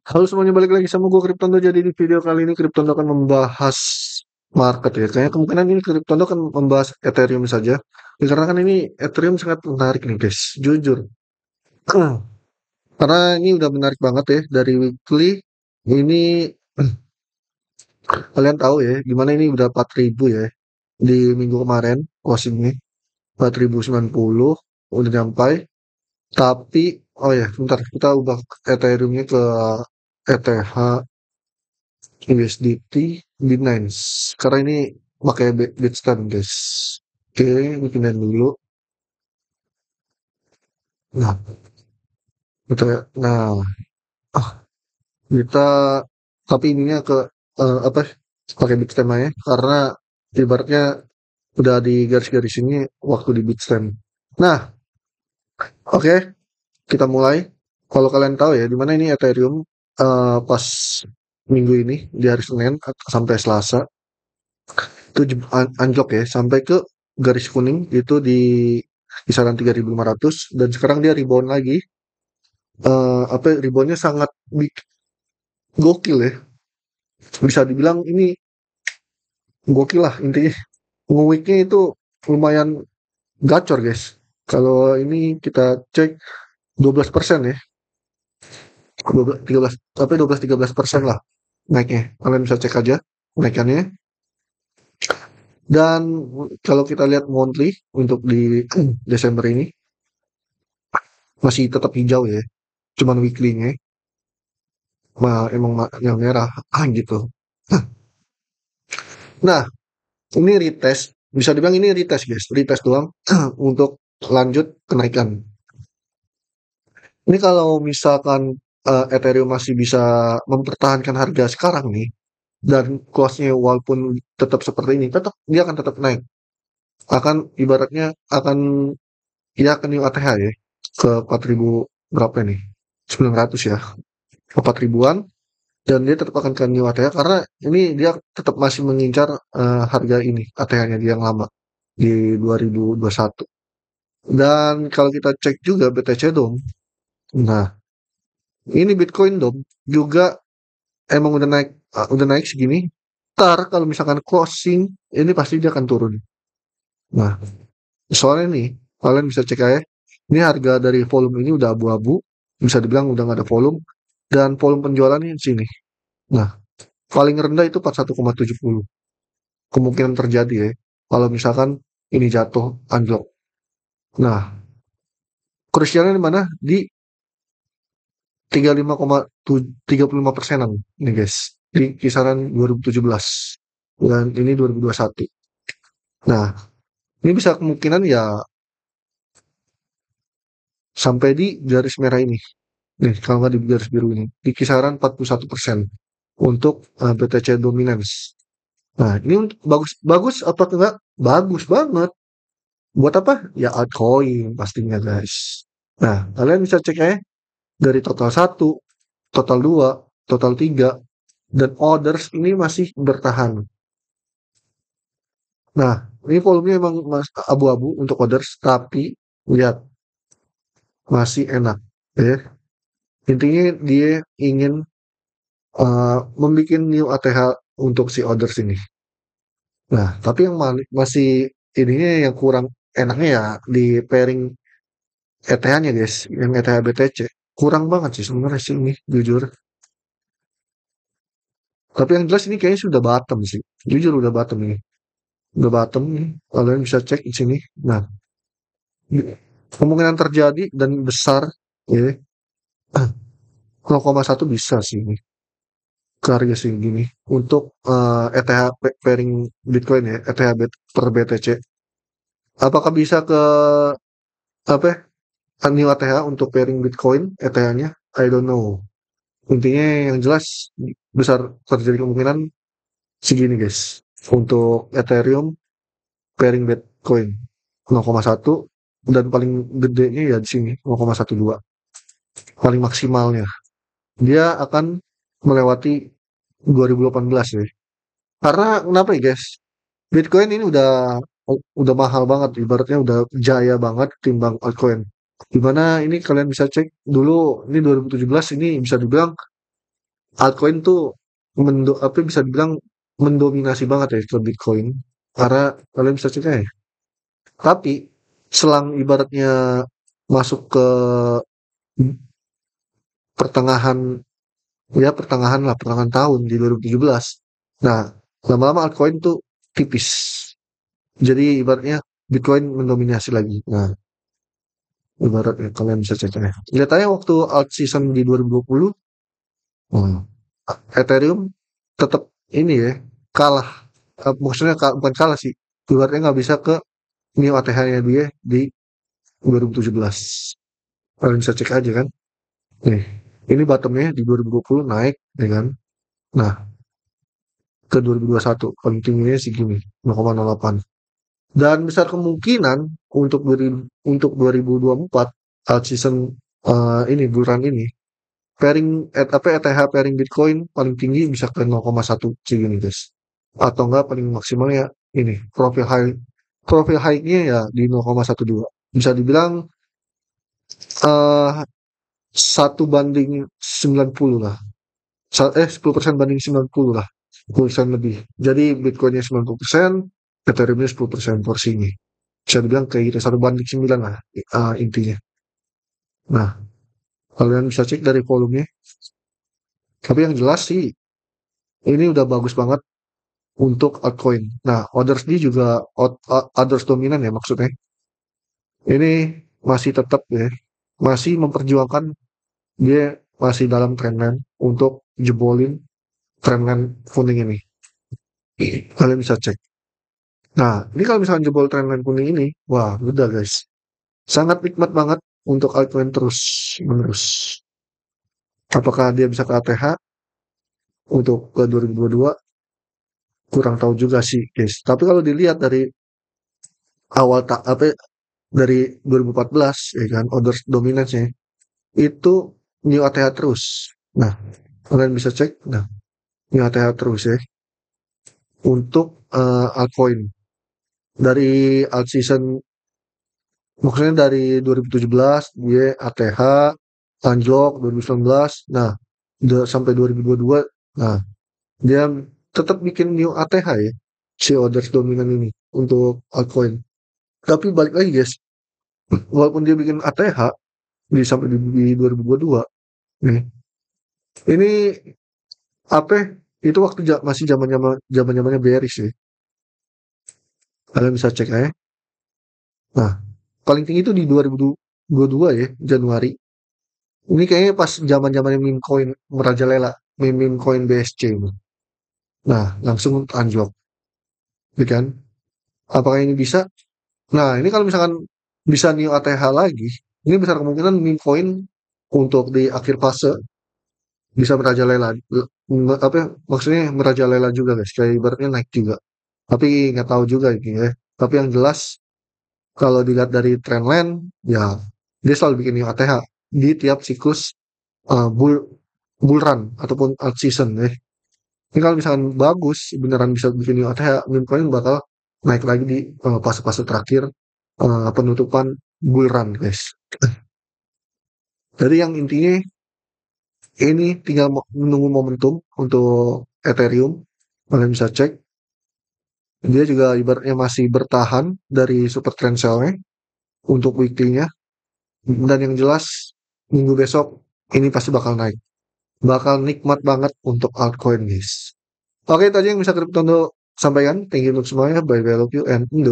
Halo semuanya, balik lagi sama gue Kriptondo. Jadi di video kali ini Kriptondo akan membahas market ya. Kayaknya kemungkinan ini Kriptondo akan membahas Ethereum saja. Ya, karena kan ini Ethereum sangat menarik nih guys, jujur. Karena ini udah menarik banget ya dari weekly. Ini kalian tahu ya, gimana ini udah 4.000 ya di minggu kemarin closing nih 4.090 udah nyampai. Tapi oh ya, bentar kita ubah Ethereumnya ke ETH USDT Binance. Sekarang ini pakai Bitstamp guys. Oke, ini pindahin dulu. Nah, kita, nah, ah, kita, tapi ininya ke apa? Pakai Bitstamp aja, karena ibaratnya udah di garis-garis ini waktu di Bitstamp. Nah, oke, kita mulai. Kalau kalian tahu ya, di mana ini Ethereum pas minggu ini di hari Senin sampai Selasa itu anjlok ya sampai ke garis kuning itu di kisaran 3.500 dan sekarang dia rebound lagi. Apa reboundnya sangat gokil ya, bisa dibilang ini gokil lah intinya. Nge-weeknya itu lumayan gacor guys. Kalau ini kita cek 12% ya, 12 13 sampai 12-13% lah naiknya. Kalian bisa cek aja naikannya. Dan kalau kita lihat monthly untuk di Desember ini masih tetap hijau ya, cuman weekly-nya emang yang merah gitu. Nah, ini retest, bisa dibilang ini retest guys, retest doang untuk lanjut kenaikan. Ini kalau misalkan Ethereum masih bisa mempertahankan harga sekarang nih, dan cost-nya walaupun tetap seperti ini, tetap dia akan tetap naik. Akan ibaratnya akan ya ke new ATH ya, ke 4.000 berapa nih? 900 ya, 4 ribuan. Dan dia tetap akan ke new ATH karena ini dia tetap masih mengincar harga ini ATH-nya dia yang lama di 2021. Dan kalau kita cek juga BTC Dom, nah ini Bitcoin Dom juga emang udah naik segini. Ntar kalau misalkan closing ini pasti dia akan turun. Nah, soalnya nih kalian bisa cek aja. Ini harga dari volume ini udah abu-abu, bisa dibilang udah nggak ada volume dan volume penjualannya di sini. Nah, paling rendah itu 41,70. Kemungkinan terjadi ya kalau misalkan ini jatuh anjlok. Nah, krusialnya di mana? Di 35,35 persenan nih guys, di kisaran 2017 dan ini 2021. Nah, ini bisa kemungkinan ya sampai di garis merah ini. Nih, kalau nggak di garis biru ini, di kisaran 41% untuk BTC dominance. Nah, ini bagus bagus apa enggak? Bagus banget. Buat apa? Ya altcoin pastinya guys. Nah, kalian bisa cek ya dari total satu, total 2, total 3, dan orders ini masih bertahan. Nah, ini volumenya emang abu-abu untuk orders, tapi lihat masih enak. Ya. Intinya dia ingin membuat new ATH untuk si orders ini. Nah, tapi yang masih ininya yang kurang enaknya ya di pairing ETH-nya guys, yang ETH BTC. Kurang banget sih sebenarnya sih ini, jujur. Tapi yang jelas ini kayaknya sudah bottom sih. Jujur udah bottom ini. Udah bottom nih. Kalian bisa cek di sini. Nah, kemungkinan terjadi dan besar ya. 0,1 bisa sih ini ke harga segini untuk ETH pairing Bitcoin ya, ETH per BTC. Apakah bisa ke apa ya, new ATH untuk pairing Bitcoin ETH-nya? I don't know. Intinya yang jelas besar terjadi kemungkinan segini guys. Untuk Ethereum pairing Bitcoin 0,1 dan paling gedenya ya di sini 0,12 paling maksimalnya. Dia akan melewati 2018 ya. Karena kenapa ya guys? Bitcoin ini udah mahal banget, ibaratnya udah jaya banget timbang altcoin. Dimana ini kalian bisa cek dulu ini 2017 ini bisa dibilang altcoin tuh apa bisa dibilang mendominasi banget ya ke Bitcoin. Karena kalian bisa cek ya. Tapi selang ibaratnya masuk ke pertengahan pertengahan lah, pertengahan tahun di 2017. Nah, lama-lama altcoin tuh tipis. Jadi ibaratnya Bitcoin mendominasi lagi. Nah, ibaratnya kalian bisa cek ya. Lihat aja waktu alt season di 2020, hmm, Ethereum tetap ini ya kalah. Maksudnya bukan kalah sih. Ibaratnya nggak bisa ke new ATH-nya dia di 2017. Kalian bisa cek aja kan. Nih, ini bottomnya di 2020 naik, ya kan. Nah, ke 2021 paling tingginya segini 0,08. Dan besar kemungkinan untuk 2024 alt season ini bulan ini pairing ETH pairing Bitcoin paling tinggi bisa ke 0,1 segini guys. Atau enggak paling maksimalnya ini profil high-nya ya di 0,12. Bisa dibilang eh 1 banding 90 lah. 10% banding 90 lah. 10% lebih. Jadi Bitcoinnya 90%, Ethereum-nya 10% porsinya. Bisa dibilang kayak gitu, 1 banding 9 lah intinya. Nah, kalian bisa cek dari volumenya. Tapi yang jelas sih, ini udah bagus banget untuk altcoin. Nah, others D juga, others dominan ya maksudnya. Ini masih tetap ya, masih memperjuangkan dia masih dalam trendline untuk jebolin trendline kuning ini. Kalian bisa cek. Nah, ini kalau misalkan jebol trendline kuning ini, wah udah guys. Sangat nikmat banget untuk altcoin terus menerus. Apakah dia bisa ke ATH untuk ke 2022? Kurang tahu juga sih, guys. Tapi kalau dilihat dari awal apa dari 2014 ya kan, orders dominance-nya itu new ATH terus. Nah, kalian bisa cek. Nah, new ATH terus ya untuk altcoin dari alt season. Maksudnya dari 2017 dia ATH, anjlok 2019, nah sampai 2022, nah dia tetap bikin new ATH ya, si orders dominan ini untuk altcoin. Tapi balik lagi guys, walaupun dia bikin ATH sampai di 2022, nih, ini apa? Itu waktu masih zaman zamannya bearish ya. Kalian bisa cek aja. Nah, paling tinggi itu di 2022 ya, Januari. Ini kayaknya pas zaman-zamannya meme coin merajalela, meme coin BSC ini. Nah, langsung anjlok, ya kan? Apakah ini bisa? Nah, ini kalau misalkan bisa new ATH lagi, ini besar kemungkinan meme coin untuk di akhir fase bisa merajalela. Apa ya, maksudnya merajalela juga guys, kayak ibaratnya naik juga. Tapi nggak tahu juga ini ya. Tapi yang jelas kalau dilihat dari trendline, ya dia selalu bikin new ATH di tiap siklus bull run ataupun alt season ya. Ini kalau misalkan bagus, beneran bisa bikin new ATH, meme coin bakal naik lagi di fase-fase terakhir penutupan bull run, guys. Jadi yang intinya ini tinggal menunggu momentum untuk Ethereum. Kalian bisa cek. Dia juga ibaratnya masih bertahan dari super trend sell-nya untuk weekly-nya. Dan yang jelas, minggu besok ini pasti bakal naik. Bakal nikmat banget untuk altcoin, guys. Oke, tadi yang bisa Cryptondo sampaikan. Thank you untuk semuanya. Bye bye, love you, and Indo.